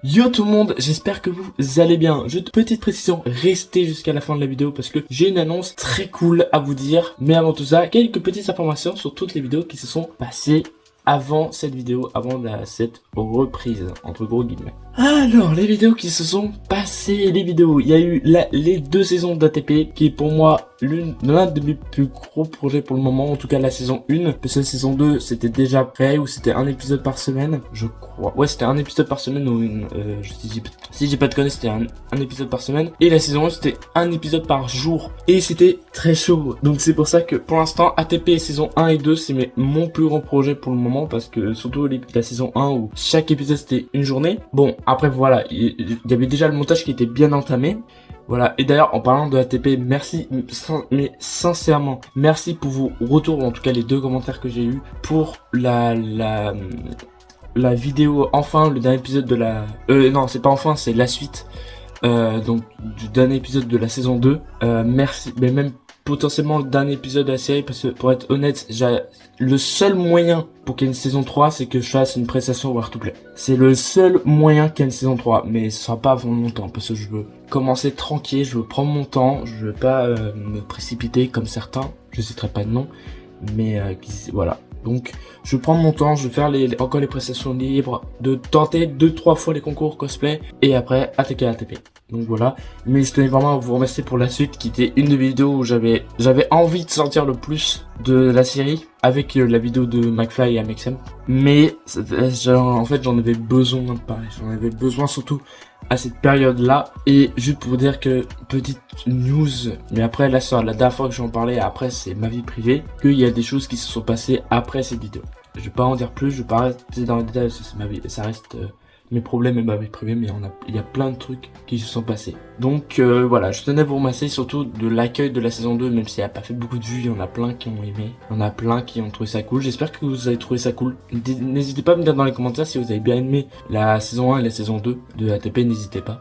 Yo tout le monde, j'espère que vous allez bien. Juste petite précision, restez jusqu'à la fin de la vidéo parce que j'ai une annonce très cool à vous dire. Mais avant tout ça, quelques petites informations sur toutes les vidéos qui se sont passées avant cette vidéo, cette reprise, entre gros guillemets. Alors, les vidéos qui se sont passées, il y a eu les 2 saisons d'ATP, qui est pour moi l'un de mes plus gros projets pour le moment, en tout cas la saison 1, parce que la saison 2, c'était déjà prêt, ou c'était un épisode par semaine, je crois. Ouais, c'était un épisode par semaine, ou si j'ai pas de conneries, c'était un épisode par semaine, et la saison 1, c'était un épisode par jour, et c'était très chaud. Donc c'est pour ça que, pour l'instant, ATP saison 1 et 2, c'est mon plus grand projet pour le moment, parce que surtout la saison 1, où chaque épisode c'était une journée. Bon, après voilà, il y avait déjà le montage qui était bien entamé. Voilà, et d'ailleurs en parlant de ATP, merci, mais sincèrement, merci pour vos retours, en tout cas les 2 commentaires que j'ai eu pour la vidéo, enfin le dernier épisode de non c'est pas enfin, c'est la suite, donc du dernier épisode de la saison 2, merci, mais même potentiellement le dernier épisode de la série, parce que pour être honnête, le seul moyen pour qu'il y ait une saison 3, c'est que je fasse une prestation War to Play. C'est le seul moyen qu'il y ait une saison 3, mais ce sera pas avant longtemps, parce que je veux commencer tranquille, je veux prendre mon temps, je veux pas me précipiter comme certains, je citerai pas de nom, mais voilà. Donc je prends mon temps, je vais faire encore les prestations libres, de tenter 2-3 fois les concours cosplay, et après attaquer ATP. Donc voilà, mais je tenais vraiment à vous remercier pour la suite, qui était une des vidéos où j'avais envie de sortir le plus de la série, avec la vidéo de McFly et AMXM. Mais en fait j'en avais besoin de parler, j'en avais besoin surtout à cette période là. Et juste pour vous dire que, petite news, mais après là c'est la dernière fois que j'en parlais, après c'est ma vie privée, qu'il y a des choses qui se sont passées après cette vidéo. Je vais pas en dire plus, je vais pas rester dans les détails, c'est ma vie, ça reste mes problèmes et ma vie privée, mais il y a plein de trucs qui se sont passés. Donc voilà, je tenais à vous remercier surtout de l'accueil de la saison 2, même si elle a pas fait beaucoup de vues, il y en a plein qui ont aimé, il y en a plein qui ont trouvé ça cool. J'espère que vous avez trouvé ça cool. N'hésitez pas à me dire dans les commentaires si vous avez bien aimé la saison 1 et la saison 2 de ATP, n'hésitez pas.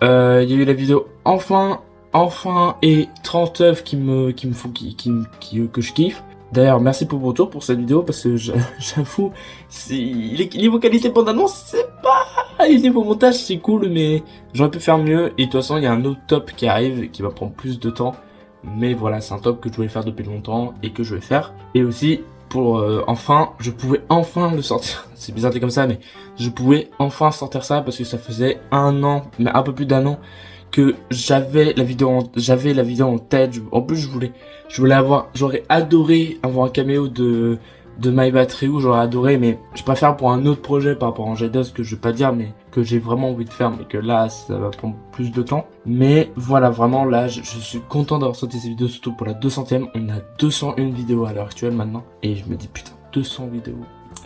Il y a eu la vidéo enfin et 30 œuvres que je kiffe. D'ailleurs, merci pour vos retours pour cette vidéo, parce que j'avoue, niveau qualité bande annonce, c'est pas, et niveau montage, c'est cool, mais j'aurais pu faire mieux. Et de toute façon, il y a un autre top qui arrive, qui va prendre plus de temps. Mais voilà, c'est un top que je voulais faire depuis longtemps, et que je vais faire. Et aussi, pour je pouvais enfin le sortir. C'est bizarre, c'est comme ça, mais je pouvais enfin sortir ça, parce que ça faisait un an, mais un peu plus d'1 an, que j'avais la vidéo en tête. En plus j'aurais adoré avoir un caméo de My Battery, où j'aurais adoré, mais je préfère pour un autre projet par rapport à Angel, que je vais pas dire, mais que j'ai vraiment envie de faire, mais que là ça va prendre plus de temps. Mais voilà, vraiment là je suis content d'avoir sorti ces vidéos, surtout pour la 200ème. On a 201 vidéos à l'heure actuelle maintenant, et je me dis putain, 200 vidéos,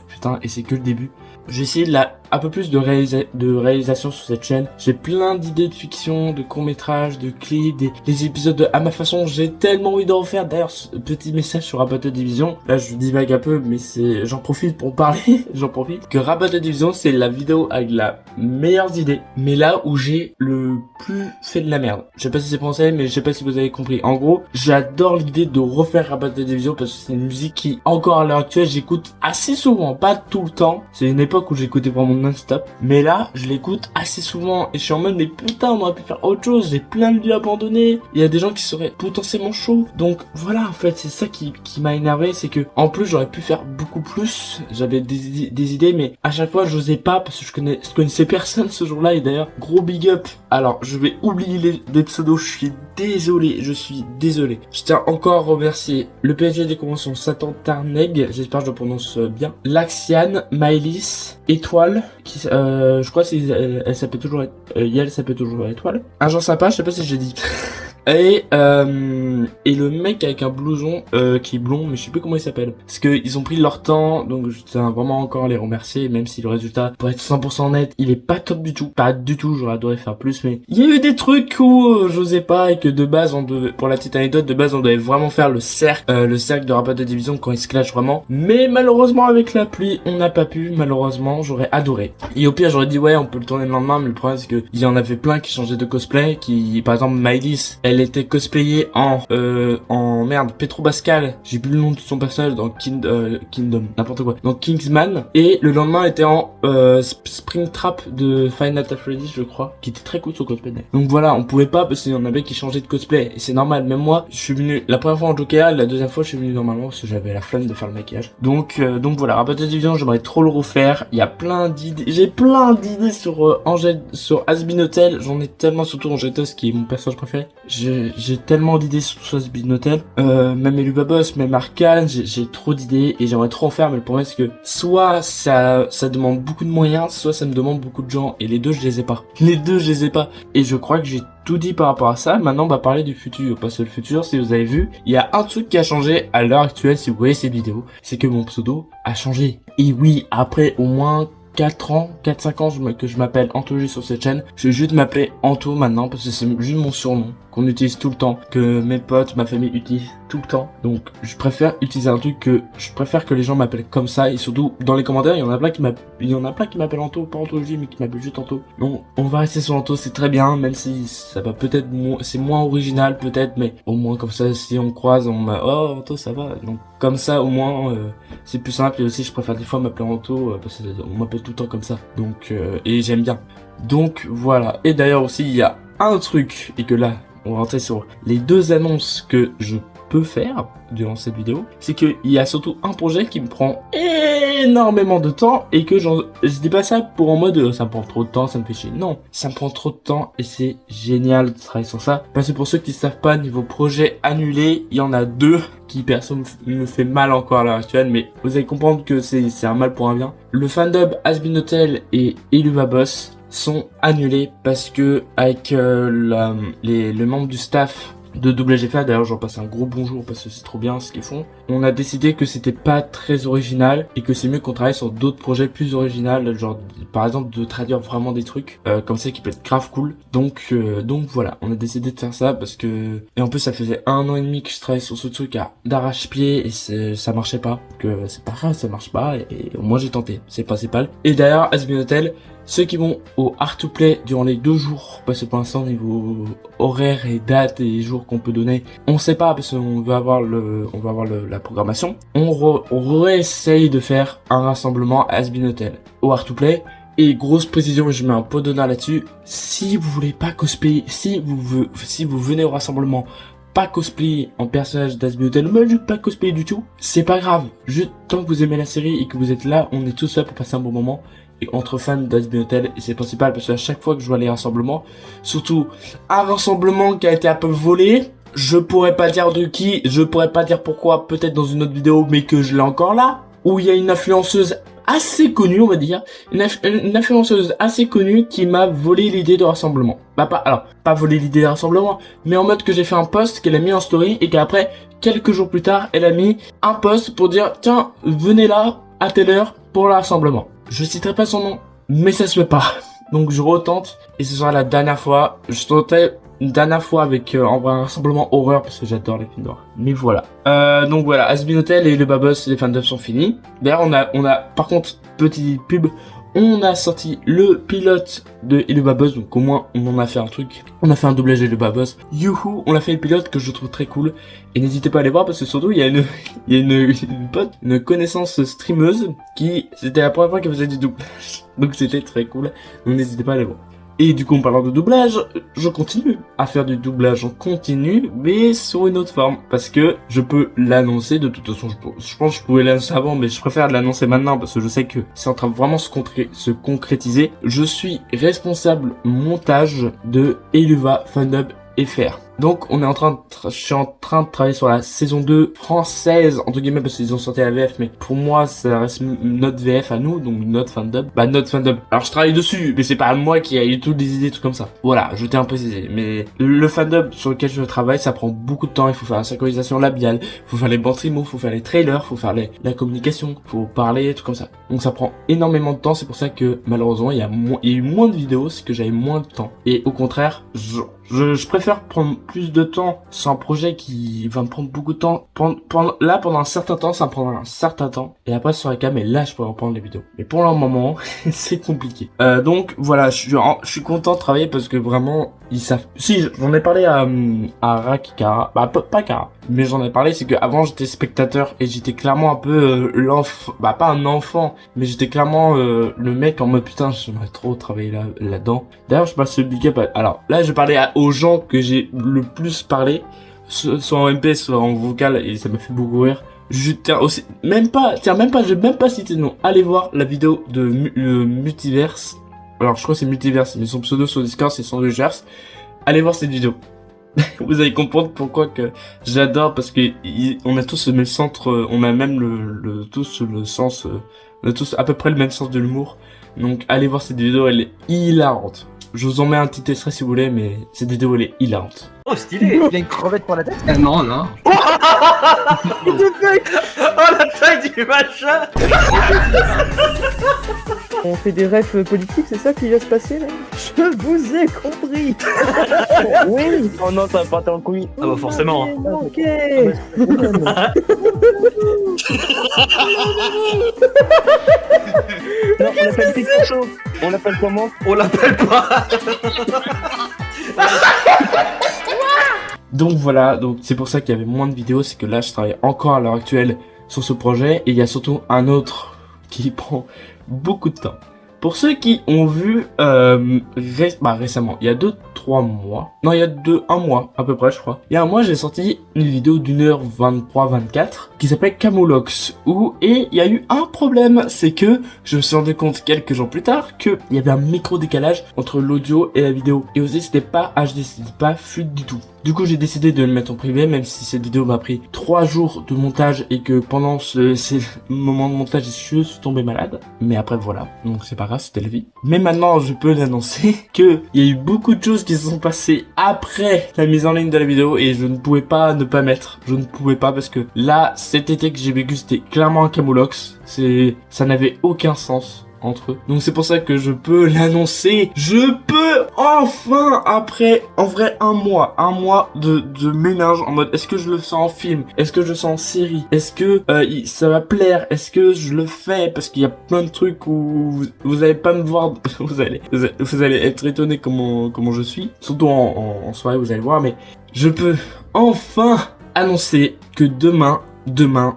putain, et c'est que le début. J'ai essayé un peu plus de réalisation sur cette chaîne. J'ai plein d'idées de fiction, de courts-métrages, de clips, des épisodes à ma façon. J'ai tellement envie d'en refaire. D'ailleurs, ce petit message sur Rabat de Division. Là, je divague un peu, mais j'en profite pour parler. J'en profite. Que Rabat de Division, c'est la vidéo avec la meilleure idée, mais là où j'ai le plus fait de la merde. Je sais pas si c'est français, mais je sais pas si vous avez compris. En gros, j'adore l'idée de refaire Rabat de Division, parce que c'est une musique qui, encore à l'heure actuelle, j'écoute assez souvent. Pas tout le temps. C'est une époque où j'écoutais vraiment non-stop, mais là je l'écoute assez souvent et je suis en mode mais putain, on aurait pu faire autre chose, j'ai plein de lieux abandonnés, il y a des gens qui seraient potentiellement chauds. Donc voilà, en fait c'est ça qui m'a énervé, c'est que en plus j'aurais pu faire beaucoup plus, j'avais des idées, mais à chaque fois j'osais pas, parce que je connaissais personne ce jour-là. Et d'ailleurs gros big up, alors je vais oublier les pseudos, je suis désolé. Je tiens encore à remercier le PSG des conventions, Satan Tarneg, j'espère que je le prononce bien, Laxiane, Maëlys, Étoile, je crois que elle s'appelle toujours Yael, s'appelle toujours Étoile. Un genre sympa, je sais pas si j'ai dit. Et le mec avec un blouson qui est blond, mais je sais plus comment il s'appelle, parce que ils ont pris leur temps, donc je tiens vraiment encore à les remercier, même si le résultat, pour être 100% net, il est pas top du tout, pas du tout. J'aurais adoré faire plus, mais il y a eu des trucs où j'osais pas, et que de base pour la petite anecdote, de base on devait vraiment faire le cercle de Rabat de Division quand il se clash vraiment, mais malheureusement avec la pluie on n'a pas pu. Malheureusement, j'aurais adoré, et au pire j'aurais dit ouais on peut le tourner le lendemain, mais le problème c'est que il y en avait plein qui changeaient de cosplay, qui par exemple Maëlys, elle elle était cosplayée en merde, Petro Pascal, j'ai plus le nom de son personnage dans Kingdom, n'importe quoi, dans Kingsman, et le lendemain elle était en Springtrap de Five Nights at Freddy's, je crois, qui était très cool son cosplay. Donc voilà, on pouvait pas parce qu'il y en avait qui changeaient de cosplay, et c'est normal. Même moi, je suis venu la première fois en Joker, la deuxième fois je suis venu normalement parce que j'avais la flemme de faire le maquillage. Donc voilà, Rabbit Division, j'aimerais trop le refaire. Il y a plein d'idées, j'ai plein d'idées sur sur Hazbin Hotel. J'en ai tellement, surtout Angétos qui est mon personnage préféré. J'ai tellement d'idées sur Hazbin Hotel, même Elubaboss, même Arcane. J'ai trop d'idées et j'aimerais trop en faire, mais le problème c'est que soit ça demande beaucoup de moyens, soit ça me demande beaucoup de gens, et les deux je les ai pas. Et je crois que j'ai tout dit par rapport à ça. Maintenant on va parler du futur, parce que le futur, si vous avez vu, il y a un truc qui a changé à l'heure actuelle si vous voyez cette vidéo, c'est que mon pseudo a changé. Et oui, après au moins 4-5 ans que je m'appelle Anthologie sur cette chaîne, je vais juste m'appeler Anto maintenant, parce que c'est juste mon surnom qu'on utilise tout le temps, que mes potes, ma famille utilisent tout le temps. Donc je préfère utiliser un truc je préfère que les gens m'appellent comme ça, et surtout dans les commentaires, il y en a plein qui m'appellent Anto, pas Anthologie, mais qui m'appellent juste Anto. Donc on va rester sur Anto, c'est très bien, même si ça va peut-être c'est moins original peut-être, mais au moins comme ça, si on croise, oh Anto ça va. Donc comme ça au moins c'est plus simple, et aussi je préfère des fois m'appeler Anto parce qu'on m'appelle tout le temps comme ça. Donc et j'aime bien. Donc voilà. Et d'ailleurs aussi il y a un truc, et que là on va rentrer sur les deux annonces que je peux faire durant cette vidéo, c'est qu'il y a surtout un projet qui me prend énormément de temps, et que je dis pas ça pour en mode ça me prend trop de temps, ça me fait chier. Non, ça me prend trop de temps et c'est génial de travailler sur ça, parce que pour ceux qui savent pas, niveau projet annulé, il y en a deux qui personne me fait mal encore à l'heure actuelle, mais vous allez comprendre que c'est un mal pour un bien. Le fandub Hazbin Hotel et Eluvaboss sont annulés parce que avec les membres du staff de WGFA, d'ailleurs j'en passe un gros bonjour parce que c'est trop bien ce qu'ils font, on a décidé que c'était pas très original et que c'est mieux qu'on travaille sur d'autres projets plus originaux, genre par exemple de traduire vraiment des trucs comme ça qui peut être grave cool. Donc voilà, on a décidé de faire ça parce que, et en plus ça faisait 1 an et demi que je travaillais sur ce truc d'arrache-pied et ça marchait pas, que c'est pas grave, ça marche pas, et moi j'ai tenté, c'est principal. Et d'ailleurs Hazbin Hotel, ceux qui vont au Art to Play durant les 2 jours, parce que pour l'instant niveau horaire et date et jours qu'on peut donner, on sait pas parce qu'on va avoir la programmation. On réessaye de faire un rassemblement à Hazbin Hotel au Art to Play. Et grosse précision, je mets un pot d'honneur là-dessus, si vous voulez pas cosplayer, si vous venez au rassemblement pas cosplayer en personnage d'Hazbin Hotel, mais juste pas cosplayer du tout, c'est pas grave. Juste tant que vous aimez la série et que vous êtes là, on est tous là pour passer un bon moment. Et entre fans d'Hazbin Hotel, et c'est principal parce que à chaque fois que je vois les rassemblements, surtout un rassemblement qui a été un peu volé, je pourrais pas dire de qui, je pourrais pas dire pourquoi, peut-être dans une autre vidéo, mais que je l'ai encore là, où il y a une influenceuse assez connue, on va dire, une influenceuse assez connue qui m'a volé l'idée de rassemblement. Pas volé l'idée de rassemblement, mais en mode que j'ai fait un post qu'elle a mis en story, et qu'après, quelques jours plus tard, elle a mis un post pour dire, tiens, venez là, à telle heure, pour le rassemblement. Je citerai pas son nom, mais ça se fait pas. Donc je retente, et ce sera la dernière fois. Je tentais une dernière fois avec en vrai un rassemblement horreur, parce que j'adore les films d'horreur. Mais voilà. Donc voilà, Hazbin Hotel et Eluvaboss, les fandoms sont finis. D'ailleurs on a par contre, petite pub, on a sorti le pilote de Eluvaboss, donc au moins on en a fait un truc. On a fait un doublage Eluvaboss. Youhou, on a fait le pilote que je trouve très cool. Et n'hésitez pas à aller voir parce que surtout il y a une connaissance streameuse qui, c'était la première fois qu'elle faisait du doublage. Donc c'était très cool. Donc n'hésitez pas à aller voir. Et du coup, en parlant de doublage, je continue à faire du doublage en continu, mais sur une autre forme. Parce que je peux l'annoncer, de toute façon, je pense que je pouvais l'annoncer avant, mais je préfère l'annoncer maintenant, parce que je sais que c'est en train de vraiment se concrétiser. Je suis responsable montage de Eluva Fandub FR. Donc je suis en train de travailler sur la saison 2 française, entre guillemets, parce qu'ils ont sorti la VF, mais pour moi ça reste notre VF à nous, donc notre fandub. Alors je travaille dessus, mais c'est pas moi qui a eu toutes les idées, tout comme ça. Voilà, je tiens à préciser. Mais le fandub sur lequel je travaille, ça prend beaucoup de temps, il faut faire la synchronisation labiale, il faut faire les bandes trimo, il faut faire les trailers, il faut faire la communication, il faut parler, tout comme ça. Donc ça prend énormément de temps, c'est pour ça que malheureusement il y a eu moins de vidéos, c'est que j'avais moins de temps. Et au contraire, Je préfère prendre plus de temps sur un projet qui va me prendre beaucoup de temps. Pendant un certain temps, ça me prendra un certain temps. Et après, sur la cam, et là, je pourrais reprendre les vidéos. Mais pour le moment, c'est compliqué. Donc, voilà, je suis content de travailler parce que vraiment, ils savent... Si, j'en ai parlé à Rakikara. Bah, pas Kara. Mais j'en ai parlé, c'est que avant j'étais spectateur et j'étais clairement un peu l'enfant, bah pas un enfant, mais j'étais clairement le mec en mode putain j'aimerais trop travailler là-dedans. D'ailleurs je passe le big up. Alors là je parlais aux gens que j'ai le plus parlé, soit en MP, soit en vocal, et ça m'a fait beaucoup rire. Je tiens aussi, je vais même pas citer de nom. Allez voir la vidéo de Multiverse. Alors je crois que c'est Multiverse, mais son pseudo sur Discord c'est son Gers. Allez voir cette vidéo. Vous allez comprendre pourquoi que j'adore, parce que on a tous le même centre, on a même tous le sens, on a tous à peu près le même sens de l'humour. Donc allez voir cette vidéo, elle est hilarante. Je vous en mets un petit extrait si vous voulez, mais cette vidéo elle est hilarante. Oh stylé. Il a une crevette pour la tête. Non, non. Oh la taille du machin. On fait des refs politiques, c'est ça qui va se passer là? Je vous ai compris. Oui. Oh non, ça va partir en couille. Ah bah forcément. Ok. Non, on l'appelle Picasso. On l'appelle comment? On l'appelle pas. Donc voilà, donc c'est pour ça qu'il y avait moins de vidéos, c'est que là je travaille encore à l'heure actuelle sur ce projet, et il y a surtout un autre qui prend beaucoup de temps. Pour ceux qui ont vu récemment, il y a 2-3 mois, non il y a un mois à peu près je crois, il y a un mois j'ai sorti une vidéo d'1h23-24 qui s'appelle Camoulox, et il y a eu un problème, c'est que je me suis rendu compte quelques jours plus tard qu'il y avait un micro décalage entre l'audio et la vidéo, et aussi c'était pas HD, c'était pas fluide du tout. Du coup j'ai décidé de le mettre en privé, même si cette vidéo m'a pris 3 jours de montage et que pendant ces moments de montage je suis tombé malade. Mais après voilà, donc c'est pas grave, c'était la vie. Mais maintenant je peux l'annoncer que il y a eu beaucoup de choses qui se sont passées après la mise en ligne de la vidéo, et je ne pouvais pas ne pas mettre. Je ne pouvais pas, parce que là cet été que j'ai vécu c'était clairement un Camoulox. Ça n'avait aucun sens entre eux. Donc c'est pour ça que je peux l'annoncer. Je peux enfin, après en vrai un mois de ménage en mode est-ce que je le fais en film, est-ce que je le fais en série, est-ce que ça va plaire, est-ce que je le fais, parce qu'il y a plein de trucs où vous allez pas me voir, vous allez être étonné comment je suis, surtout en soirée vous allez voir, mais je peux enfin annoncer que demain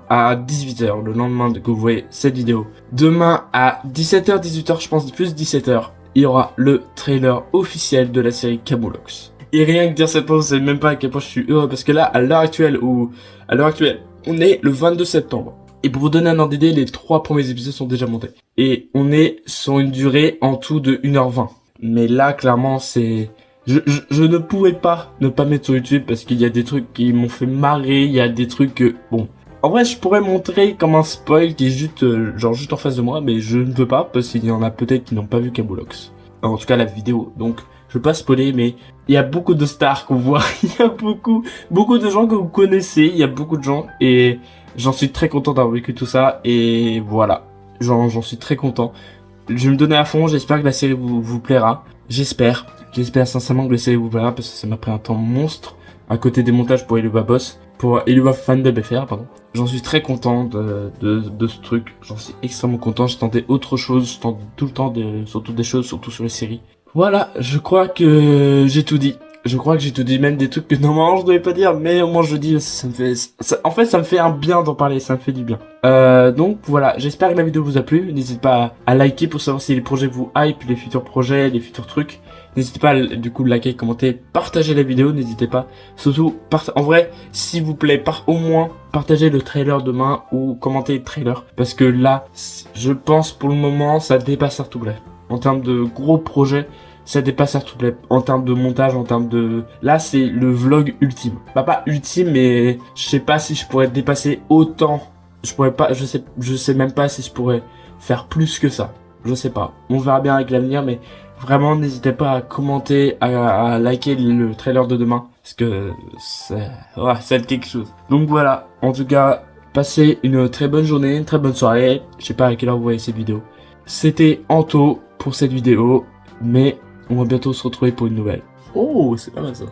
à 18h, le lendemain que vous voyez cette vidéo, demain à 17h, 18h, je pense plus 17h, il y aura le trailer officiel de la série Camoulox. Et rien que dire cette fois, vous savez même pas à quel point je suis heureux, parce que là, à l'heure actuelle, on est le 22 septembre. Et pour vous donner un ordre d'idée, les 3 premiers épisodes sont déjà montés. Et on est sur une durée en tout de 1h20. Mais là, clairement, c'est... Je ne pouvais pas ne pas mettre sur YouTube, parce qu'il y a des trucs qui m'ont fait marrer, il y a des trucs que... Bon... En vrai, je pourrais montrer comme un spoil qui est juste en face de moi, mais je ne peux pas, parce qu'il y en a peut-être qui n'ont pas vu Camoulox. En tout cas, la vidéo. Donc, je veux pas spoiler, mais il y a beaucoup de stars qu'on voit. Il y a beaucoup de gens que vous connaissez. Il y a beaucoup de gens, et j'en suis très content d'avoir vécu tout ça. Et voilà, j'en suis très content. Je vais me donner à fond. J'espère que la série vous plaira. J'espère sincèrement que la série vous plaira, parce que ça m'a pris un temps monstre à côté des montages pour Eluva Boss, pour Eluva Fandub FR, pardon. J'en suis très content de ce truc. J'en suis extrêmement content. Je tentais autre chose. Je tente tout le temps surtout des choses, surtout sur les séries. Voilà, je crois que j'ai tout dit. Même des trucs que normalement je devais pas dire, mais au moins je dis, en fait ça me fait un bien d'en parler, ça me fait du bien. Donc voilà, j'espère que la vidéo vous a plu. N'hésitez pas à liker pour savoir si les projets vous hype, les futurs projets, les futurs trucs. N'hésitez pas à, du coup, liker, commenter, partager la vidéo, n'hésitez pas. Surtout, en vrai, s'il vous plaît, au moins, partagez le trailer demain ou commentez le trailer. Parce que là, je pense pour le moment, ça dépasse Artoublay. En termes de gros projets, ça dépasse Artoublay. En termes de montage, en termes de... Là, c'est le vlog ultime. Bah, pas ultime, mais je sais pas si je pourrais dépasser autant. Je pourrais pas, je sais même pas si je pourrais faire plus que ça. Je sais pas. On verra bien avec l'avenir, mais... Vraiment, n'hésitez pas à commenter, à liker le trailer de demain, parce que ça va être quelque chose. Donc voilà, en tout cas, passez une très bonne journée, une très bonne soirée. Je sais pas à quelle heure vous voyez cette vidéo. C'était Anto pour cette vidéo, mais on va bientôt se retrouver pour une nouvelle. Oh, c'est pas mal ça.